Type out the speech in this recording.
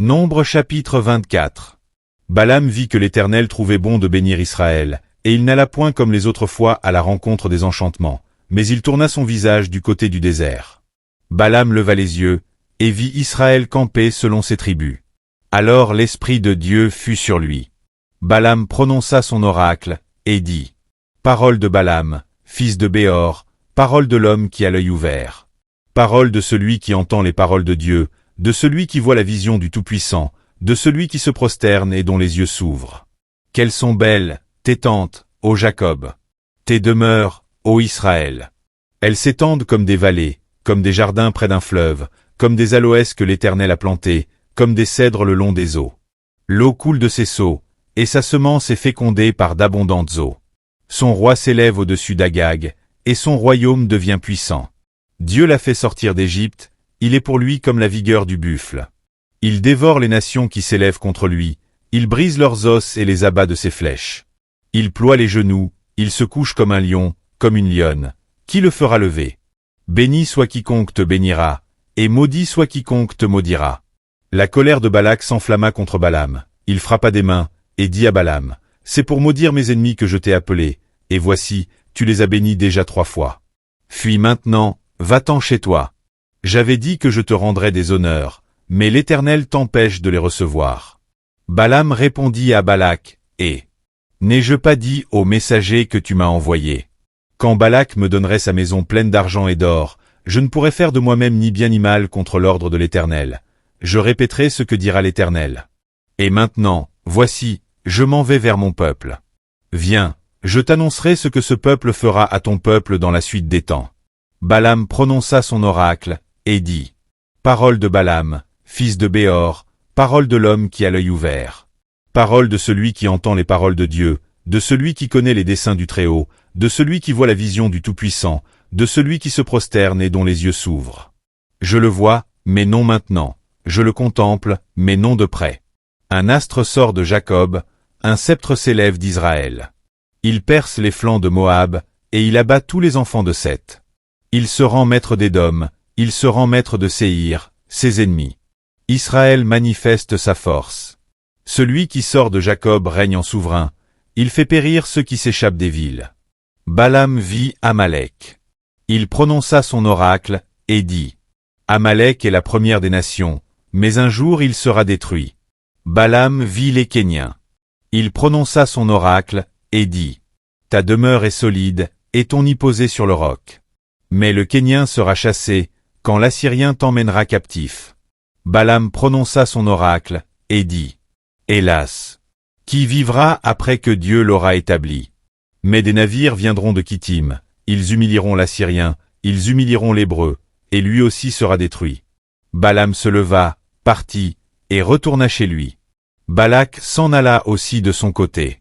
Nombre chapitre 24. Balaam vit que l'Éternel trouvait bon de bénir Israël, et il n'alla point comme les autres fois à la rencontre des enchantements, mais il tourna son visage du côté du désert. Balaam leva les yeux, et vit Israël camper selon ses tribus. Alors l'Esprit de Dieu fut sur lui. Balaam prononça son oracle, et dit, « Parole de Balaam, fils de Béor, parole de l'homme qui a l'œil ouvert. Parole de celui qui entend les paroles de Dieu, de celui qui voit la vision du Tout-Puissant, de celui qui se prosterne et dont les yeux s'ouvrent. Qu'elles sont belles, tes tentes, ô Jacob! Tes demeures, ô Israël! Elles s'étendent comme des vallées, comme des jardins près d'un fleuve, comme des aloès que l'Éternel a plantés, comme des cèdres le long des eaux. L'eau coule de ses seaux, et sa semence est fécondée par d'abondantes eaux. Son roi s'élève au-dessus d'Agag, et son royaume devient puissant. Dieu l'a fait sortir d'Égypte, il est pour lui comme la vigueur du buffle. Il dévore les nations qui s'élèvent contre lui, il brise leurs os et les abat de ses flèches. Il ploie les genoux, il se couche comme un lion, comme une lionne. Qui le fera lever? Béni soit quiconque te bénira, et maudit soit quiconque te maudira. La colère de Balak s'enflamma contre Balaam, il frappa des mains, et dit à Balaam, « C'est pour maudire mes ennemis que je t'ai appelé, et voici, tu les as bénis déjà 3 fois. Fuis maintenant, va-t'en chez toi. J'avais dit que je te rendrais des honneurs, mais l'Éternel t'empêche de les recevoir. » Balaam répondit à Balak, « Et n'ai-je pas dit au messager que tu m'as envoyé? Quand Balak me donnerait sa maison pleine d'argent et d'or, je ne pourrais faire de moi-même ni bien ni mal contre l'ordre de l'Éternel. Je répéterai ce que dira l'Éternel. Et maintenant, voici, je m'en vais vers mon peuple. Viens, je t'annoncerai ce que ce peuple fera à ton peuple dans la suite des temps. » Balaam prononça son oracle, et dit, « Parole de Balaam, fils de Béor, parole de l'homme qui a l'œil ouvert. Parole de celui qui entend les paroles de Dieu, de celui qui connaît les desseins du Très-Haut, de celui qui voit la vision du Tout-Puissant, de celui qui se prosterne et dont les yeux s'ouvrent. Je le vois, mais non maintenant. Je le contemple, mais non de près. Un astre sort de Jacob, un sceptre s'élève d'Israël. Il perce les flancs de Moab, et il abat tous les enfants de Seth. Il se rend maître d'Édom, il se rend maître de Séhir, ses ennemis. Israël manifeste sa force. Celui qui sort de Jacob règne en souverain, il fait périr ceux qui s'échappent des villes. Balaam vit Amalek. Il prononça son oracle, et dit, « Amalek est la première des nations, mais un jour il sera détruit. » Balaam vit les Kéniens. Il prononça son oracle, et dit, « Ta demeure est solide, et ton nid posé sur le roc. Mais le Kénien sera chassé, quand l'Assyrien t'emmènera captif. » Balaam prononça son oracle, et dit, « Hélas! Qui vivra après que Dieu l'aura établi? Mais des navires viendront de Kittim, ils humilieront l'Assyrien, ils humilieront l'Hébreu, et lui aussi sera détruit. » Balaam se leva, partit, et retourna chez lui. Balak s'en alla aussi de son côté.